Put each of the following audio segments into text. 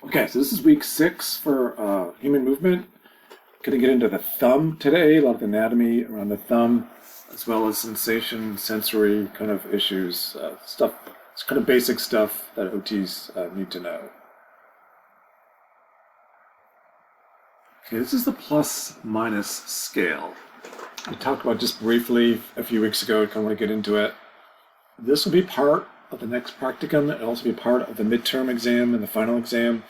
Okay, so this is week 6 for human movement. Going to get into the thumb today, a lot of anatomy around the thumb, as well as sensation, sensory kind of issues, stuff. It's kind of basic stuff that OTs need to know. Okay, this is the plus minus scale. We talked about just briefly a few weeks ago. I kind of want to get into it. This will be part of the next practicum. It'll also be part of the midterm exam and the final exam.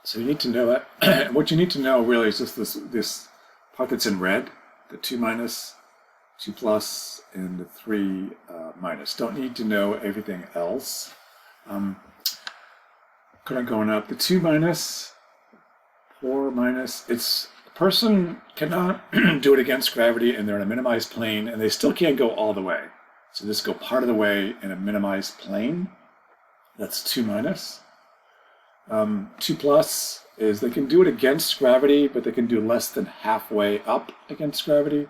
So you need to know that. What you need to know really is just this part that's in red, the 2 minus, 2 plus, and the 3 minus. Don't need to know everything else. Kind of going up. The 2 minus, 4 minus, it's a person cannot do it against gravity and they're in a minimized plane and they still can't go all the way. So just go part of the way in a minimized plane. That's 2 minus. 2 plus is they can do it against gravity, but they can do less than halfway up against gravity.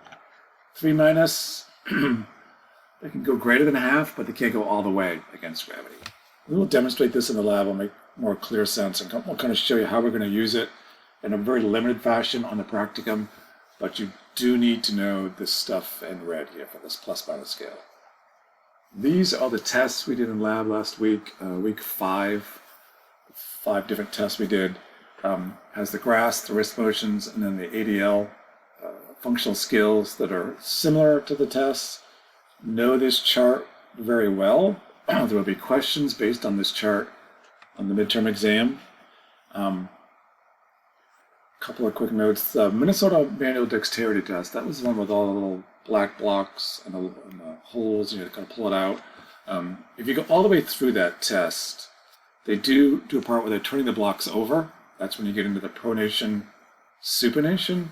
3 minus, they can go greater than half, but they can't go all the way against gravity. We will demonstrate this in the lab. I'll make more clear sense, and we'll kind of show you how we're going to use it in a very limited fashion on the practicum, but you do need to know this stuff in red here for this plus minus scale. These are the tests we did in lab last week, week 5. 5 different tests we did. Has the GRASS, the wrist motions, and then the ADL functional skills that are similar to the tests. Know this chart very well. There will be questions based on this chart on the midterm exam. Couple of quick notes. The Minnesota Manual Dexterity Test, that was the one with all the little black blocks and the holes, and you kind of pull it out. If you go all the way through that test, they do a part where they're turning the blocks over. That's when you get into the pronation, supination.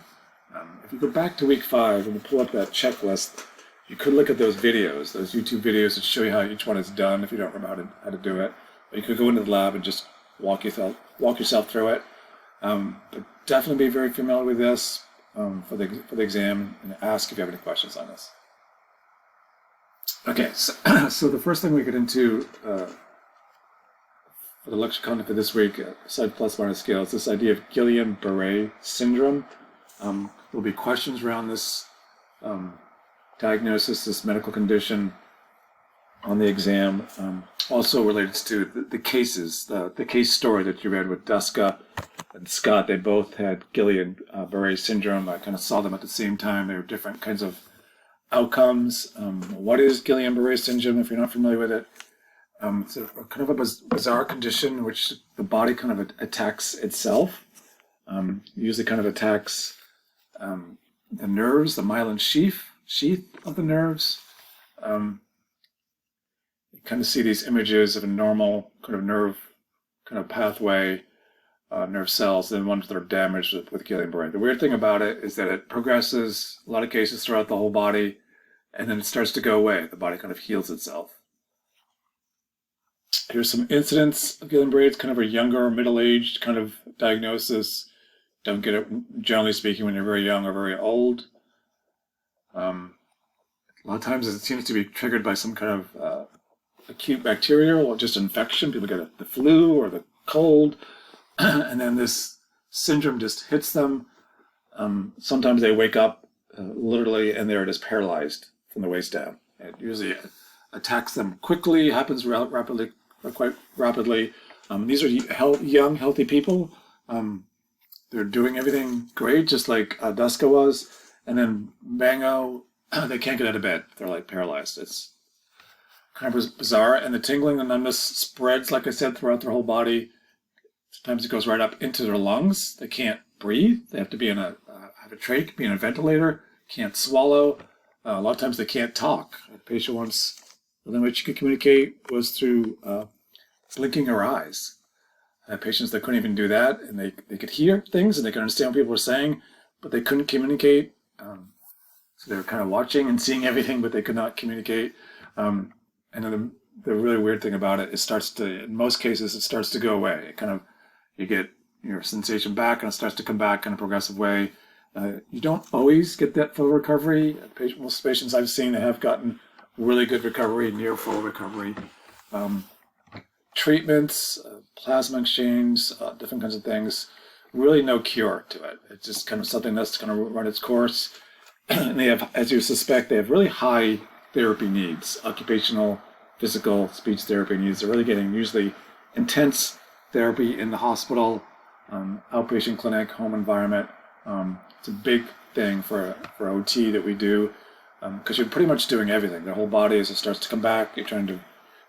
If you go back to week 5 and you pull up that checklist, you could look at those videos, those YouTube videos that show you how each one is done if you don't remember how to do it. Or you could go into the lab and just walk yourself through it. But definitely be very familiar with this for the exam and ask if you have any questions on this. Okay, so the first thing we get into for the lecture content for this week, aside plus minus scale, is this idea of Guillain-Barré syndrome. There'll be questions around this diagnosis, this medical condition on the exam. Also related to the cases, the case story that you read with Duska and Scott. They both had Guillain-Barré syndrome. I kind of saw them at the same time. They were different kinds of outcomes. What is Guillain-Barré syndrome, if you're not familiar with it? It's a kind of a bizarre condition in which the body kind of attacks itself. Usually kind of attacks the nerves, the myelin sheath of the nerves. You kind of see these images of a normal kind of nerve kind of pathway, nerve cells, and ones that are damaged with Guillain-Barré. The weird thing about it is that it progresses, a lot of cases throughout the whole body, and then it starts to go away. The body kind of heals itself. Here's some incidents of Guillain-Barré. It's kind of a younger, middle-aged kind of diagnosis. Don't get it, generally speaking, when you're very young or very old. A lot of times it seems to be triggered by some kind of acute bacterial or just infection. People get the flu or the cold, and then this syndrome just hits them. Sometimes they wake up literally and they're just paralyzed from the waist down. It usually attacks them quickly, happens quite rapidly. These are young, healthy people. They're doing everything great, just like Duska was. And then bango, they can't get out of bed. They're like paralyzed. It's kind of bizarre. And the tingling, the numbness spreads, like I said, throughout their whole body. Sometimes it goes right up into their lungs. They can't breathe. They have to be have a trach, be in a ventilator, can't swallow. A lot of times they can't talk. A patient once, the only way she could communicate was through blinking her eyes. I had patients that couldn't even do that, and they could hear things and they could understand what people were saying, but they couldn't communicate. So they were kind of watching and seeing everything, but they could not communicate. And then the really weird thing about it, in most cases, it starts to go away. You get your sensation back, and it starts to come back in a progressive way. You don't always get that full recovery. Most patients I've seen have gotten really good recovery, near full recovery. treatments, plasma exchange, different kinds of things. Really no cure to it. It's just kind of something that's going to run its course. And they have, as you suspect, they have really high therapy needs, occupational, physical, speech therapy needs. They're really getting usually intense therapy in the hospital, outpatient clinic, home environment. It's a big thing for OT that we do, because you're pretty much doing everything. Their whole body, as it starts to come back, you're trying to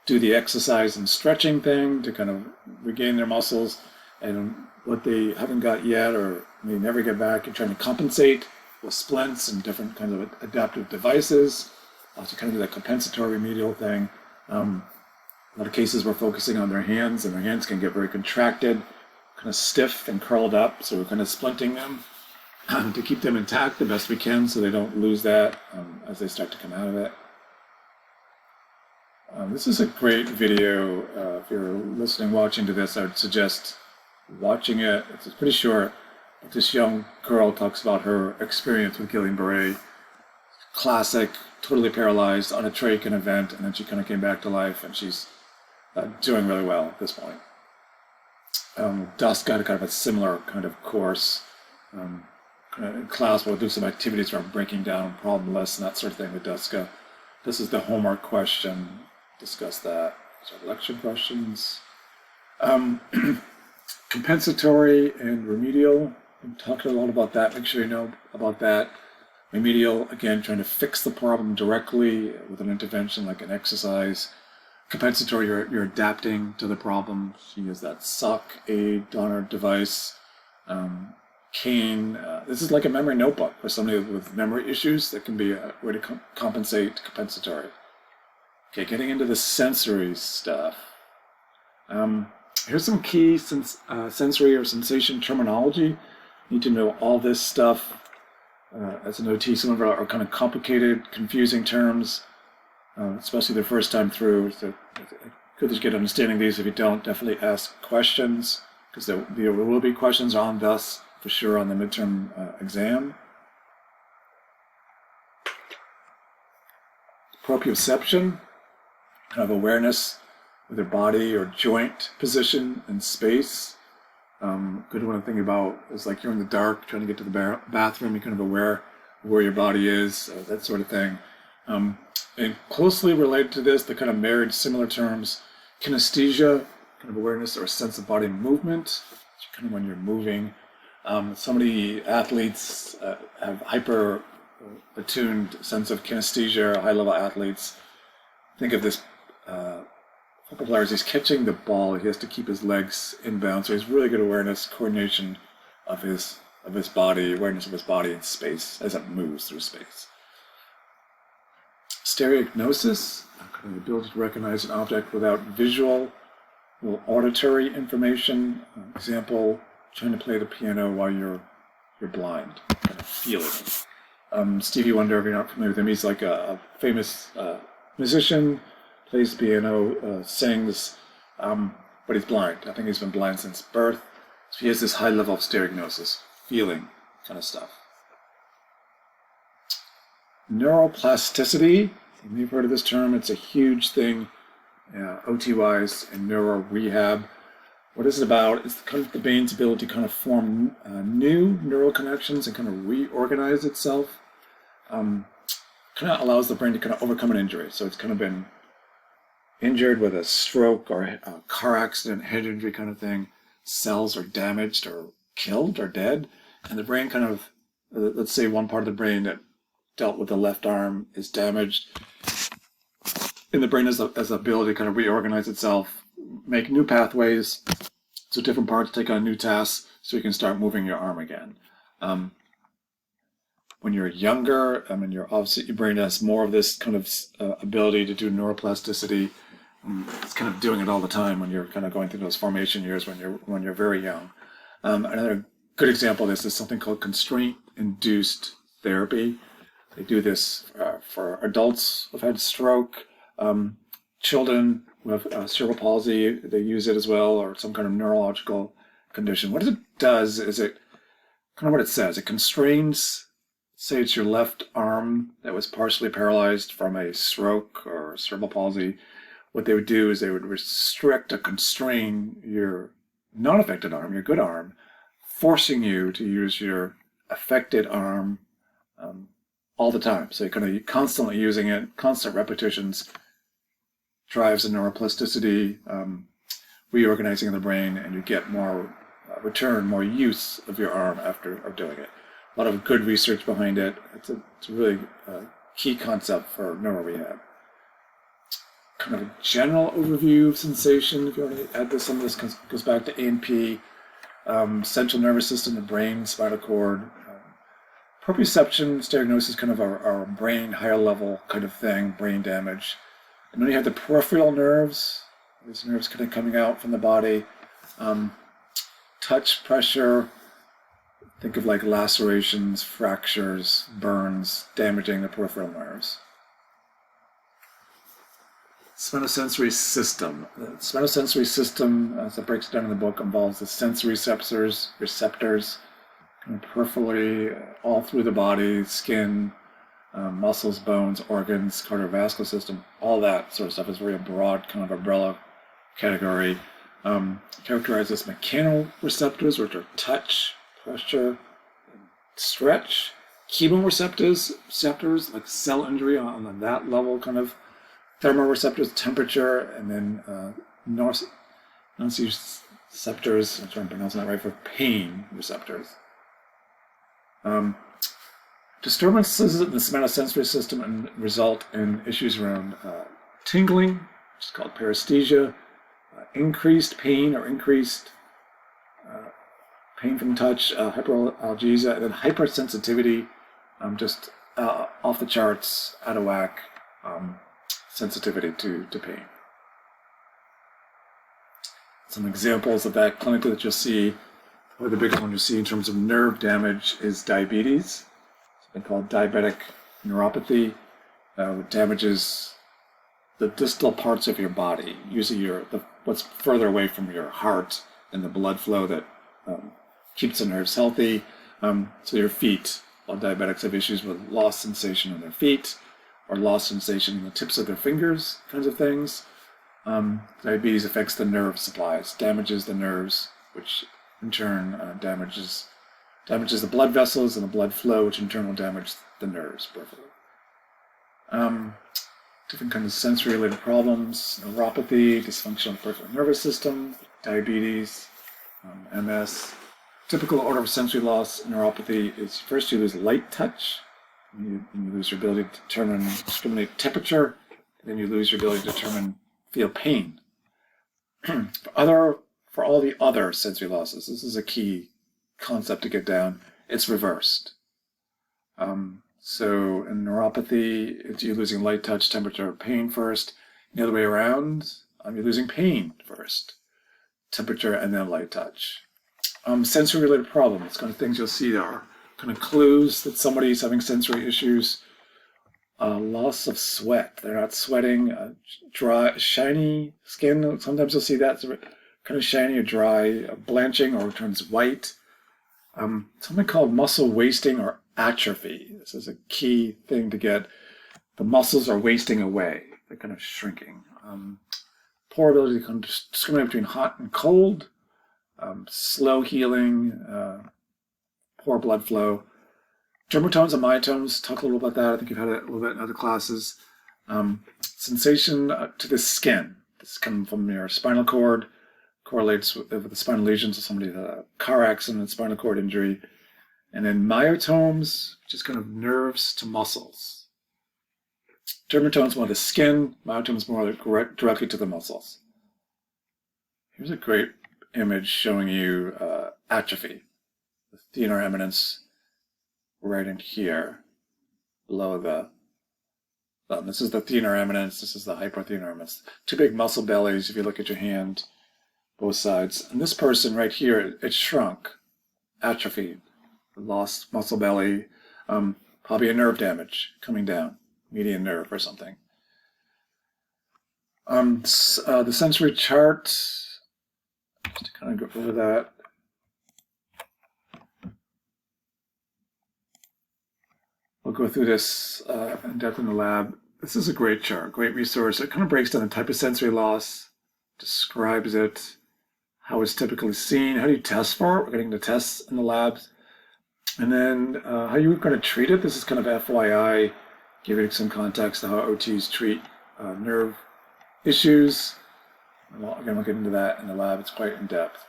do the exercise and stretching thing to kind of regain their muscles, and what they haven't got yet or may never get back, you're trying to compensate with splints and different kinds of adaptive devices to kind of do that compensatory remedial thing. A lot of cases we're focusing on their hands, and their hands can get very contracted, kind of stiff and curled up, so we're kind of splinting them to keep them intact the best we can so they don't lose that as they start to come out of it. This is a great video. If you're listening, watching to this, I would suggest watching it. It's pretty short. This young girl talks about her experience with Guillain-Barré. Classic, totally paralyzed on a trach event, and then she kind of came back to life, and she's doing really well at this point. Dusk got kind of a similar kind of course. In class, we'll do some activities around breaking down problem lists and that sort of thing with Duska. This is the homework question. Discuss that. These are lecture questions. Compensatory and remedial. I'm talking a lot about that. Make sure you know about that. Remedial, again, trying to fix the problem directly with an intervention like an exercise. Compensatory, you're adapting to the problem. She has that sock aid on her device. Cane. This is like a memory notebook for somebody with memory issues. That can be a way to compensate. Compensatory. Okay, getting into the sensory stuff. Here's some key sensory or sensation terminology. You need to know all this stuff. As an OT, some of it are kind of complicated, confusing terms, especially the first time through. So good that you get understanding these. If you don't, definitely ask questions, because there will be questions on this for sure on the midterm exam. Proprioception, kind of awareness with your body or joint position and space. Good one to think about is like you're in the dark trying to get to the bathroom, you're kind of aware of where your body is, that sort of thing. And closely related to this, the kind of married similar terms, kinesthesia, kind of awareness or sense of body movement, kind of when you're moving. Some of the athletes have hyper attuned sense of kinesthesia, high level athletes. Think of this football player, as he's catching the ball, he has to keep his legs in bounds, so he's really good awareness, coordination of his body, awareness of his body in space as it moves through space. Stereognosis, the ability to recognize an object without visual or auditory information. Example, trying to play the piano while you're blind, kind of feeling it. Stevie Wonder, if you're not familiar with him, he's like a famous musician, plays the piano, sings, but he's blind. I think he's been blind since birth. So he has this high level of stereognosis, feeling kind of stuff. Neuroplasticity, you may have heard of this term. It's a huge thing, OT-wise, in neuro rehab. What is it about? It's kind of the brain's ability to kind of form new neural connections and kind of reorganize itself. Kind of allows the brain to kind of overcome an injury. So it's kind of been injured with a stroke or a car accident, head injury kind of thing. Cells are damaged or killed or dead. And the brain kind of, let's say one part of the brain that dealt with the left arm is damaged. And the brain has the ability to kind of reorganize itself, make new pathways, so different parts take on new tasks, so you can start moving your arm again. When you're younger, your brain has more of this kind of ability to do neuroplasticity. It's kind of doing it all the time when you're kind of going through those formation years when you're very young. Another good example of this is something called constraint-induced therapy. They do this for adults who've had stroke, children who have cerebral palsy. They use it as well, or some kind of neurological condition. What it does is it kind of what it says. It constrains, say it's your left arm that was partially paralyzed from a stroke or cerebral palsy. what they would do is they would restrict or constrain your non-affected arm, your good arm, forcing you to use your affected arm all the time. So you're kind of constantly using it, constant repetitions drives the neuroplasticity, reorganizing in the brain, and you get more return, more use of your arm after doing it. A lot of good research behind it. It's a really key concept for neurorehab. Kind of a general overview of sensation. If you want to add this, some of this goes back to A&P, central nervous system, the brain, spinal cord. Proprioception, stereognosis, kind of our brain, higher level kind of thing, brain damage. And then you have the peripheral nerves, these nerves kind of coming out from the body. Touch, pressure, think of like lacerations, fractures, burns, damaging the peripheral nerves. Somatosensory system. The somatosensory system, as it breaks it down in the book, involves the sensory receptors, kind of peripherally, all through the body, skin, muscles, bones, organs, cardiovascular system, all that sort of stuff is very broad kind of umbrella category. Characterized as mechanoreceptors, which are touch, pressure, stretch. Chemoreceptors, like cell injury on that level, kind of thermoreceptors, temperature, and then nociceptors, I'm trying to pronounce that right, for pain receptors. Disturbances in the somatosensory system and result in issues around tingling, which is called paresthesia, increased pain or increased pain from touch, hyperalgesia, and then hypersensitivity, just off the charts, out of whack sensitivity to pain. Some examples of that clinically that you'll see, or the biggest one you'll see in terms of nerve damage is diabetes. Something called diabetic neuropathy, which damages the distal parts of your body, usually what's further away from your heart and the blood flow that keeps the nerves healthy. So your feet, a lot of diabetics have issues with lost sensation in their feet or lost sensation in the tips of their fingers, kinds of things. Diabetes affects the nerve supplies, damages the nerves, which in turn damages the blood vessels and the blood flow, which in turn will damage the nerves peripherally. Different kinds of sensory-related problems, neuropathy, dysfunction of the peripheral nervous system, diabetes, MS. Typical order of sensory loss in neuropathy is first you lose light touch, you lose your ability to discriminate temperature, then you lose your ability to feel pain. For all the other sensory losses, this is a key concept to get down, it's reversed. So in neuropathy, it's you losing light, touch, temperature, pain first. The other way around, you're losing pain first, temperature, and then light touch. Sensory-related problems, kind of things you'll see are kind of clues that somebody's having sensory issues. Loss of sweat. They're not sweating. Dry, shiny skin. Sometimes you'll see that kind of shiny or dry, blanching or turns white. Something called muscle wasting or atrophy. This is a key thing to get. The muscles are wasting away. They're kind of shrinking. Poor ability to kind of discriminate between hot and cold. Slow healing. Poor blood flow. Dermatomes and myotomes. Talk a little about that. I think you've had it a little bit in other classes. Sensation to the skin. This comes from your spinal cord. Correlates with the spinal lesions of somebody with a car accident, spinal cord injury. And then myotomes, which is kind of nerves to muscles. Dermatomes more to the skin, myotomes more directly to the muscles. Here's a great image showing you atrophy. The thenar eminence right in here, below the thumb. This is the thenar eminence, this is the hypothenar eminence. Two big muscle bellies if you look at your hand, both sides. And this person right here, it shrunk, atrophy, lost muscle belly, probably a nerve damage coming down, median nerve or something. The sensory chart, just to kind of go over that. We'll go through this in depth in the lab. This is a great chart, great resource. It kind of breaks down the type of sensory loss, describes it, how it's typically seen, how do you test for it? We're getting the tests in the labs. And then how you're going to treat it. This is kind of FYI, giving some context to how OTs treat nerve issues. Well, again, we'll get into that in the lab. It's quite in depth.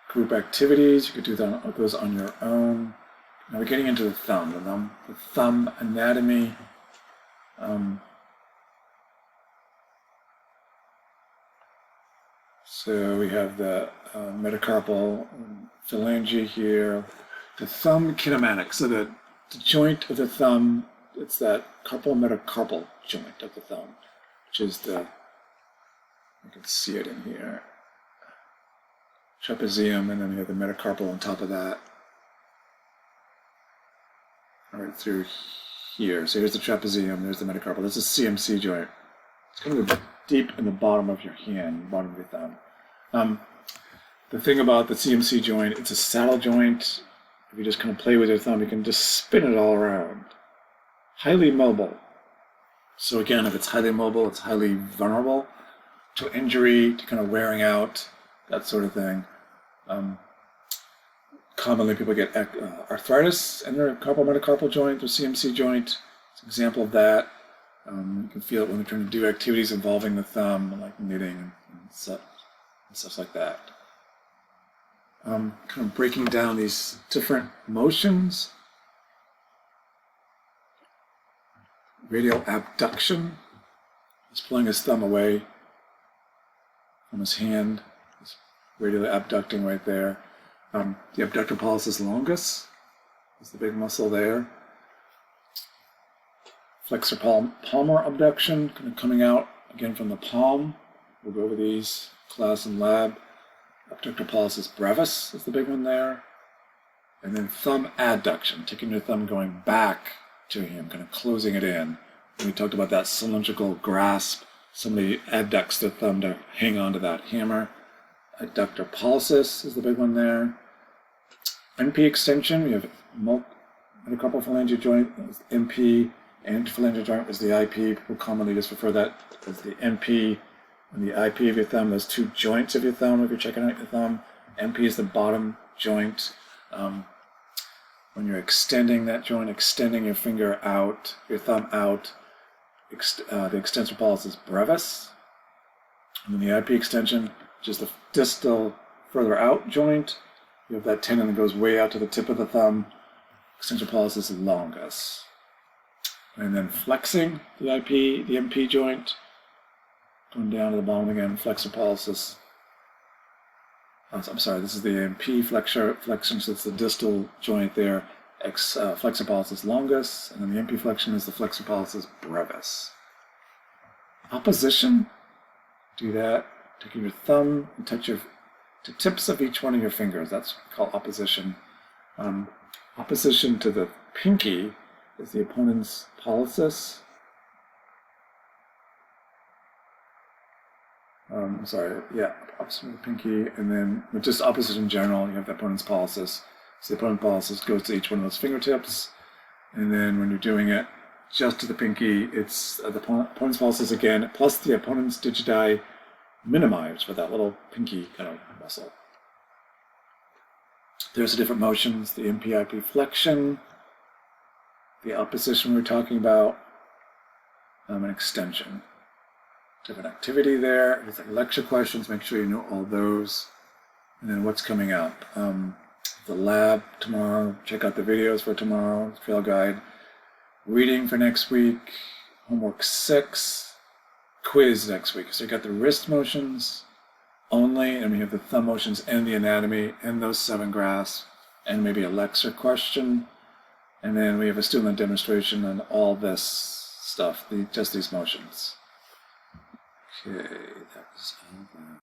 Group activities, you could do those on your own. Now we're getting into the thumb anatomy. So we have the metacarpal phalange here, the thumb kinematic. So the joint of the thumb, it's that carpal metacarpal joint of the thumb, which is you can see it in here, trapezium, and then we have the metacarpal on top of that, right through here. So here's the trapezium, there's the metacarpal. This is CMC joint. It's kind of deep in the bottom of your hand, bottom of your thumb. The thing about the CMC joint, it's a saddle joint. If you just kind of play with your thumb, you can just spin it all around. Highly mobile. So again, if it's highly mobile, it's highly vulnerable to injury, to kind of wearing out, that sort of thing. Commonly people get arthritis in their carpal metacarpal joint, their CMC joint. It's an example of that. You can feel it when they're trying to do activities involving the thumb, like knitting and stuff like that. Kind of breaking down these different motions. Radial abduction. He's pulling his thumb away from his hand. He's radially abducting right there. The abductor pollicis longus is the big muscle there. Flexor palmar abduction, kind of coming out again from the palm. We'll go over these class and lab. Abductor pollicis brevis is the big one there. And then thumb adduction, taking your thumb going back to him, kind of closing it in. And we talked about that cylindrical grasp. Somebody adducts their thumb to hang on to that hammer. Adductor pollicis is the big one there. MP extension, we have metacarpal phalange joint, MP, and phalange joint is the IP. People commonly just refer that as the MP and the IP of your thumb. Those two joints of your thumb, if you're checking out your thumb. MP is the bottom joint. When you're extending that joint, extending your finger out, your thumb out, the extensor pollicis brevis. And then the IP extension, which is the distal further out joint. You have that tendon that goes way out to the tip of the thumb, extensor pollicis longus. And then flexing the IP, the MP joint, going down to the bottom again, flexor pollicis. I'm sorry, this is the MP flexion, so it's the distal joint there, flexor pollicis longus, and then the MP flexion is the flexor pollicis brevis. Opposition, do that, taking your thumb and touch the tips of each one of your fingers. That's called opposition. Opposition to the pinky is the opponent's pollicis. Opposite of the pinky, and then just opposite in general, you have the opponent's pollicis. So the opponent's pollicis goes to each one of those fingertips, and then when you're doing it just to the pinky, it's the opponent's pollicis again, plus the opponent's digiti minimized for that little pinky kind of muscle. There's the different motions, the MP-IP flexion, the opposition we were talking about, an extension. Different activity there. It's like lecture questions. Make sure you know all those. And then what's coming up? The lab tomorrow. Check out the videos for tomorrow. Trail guide. Reading for next week. Homework 6. Quiz next week. So you got the wrist motions only, and we have the thumb motions and the anatomy and those 7 grasps, and maybe a lecture question. And then we have a student demonstration on all this stuff, just these motions. Okay, that was all that.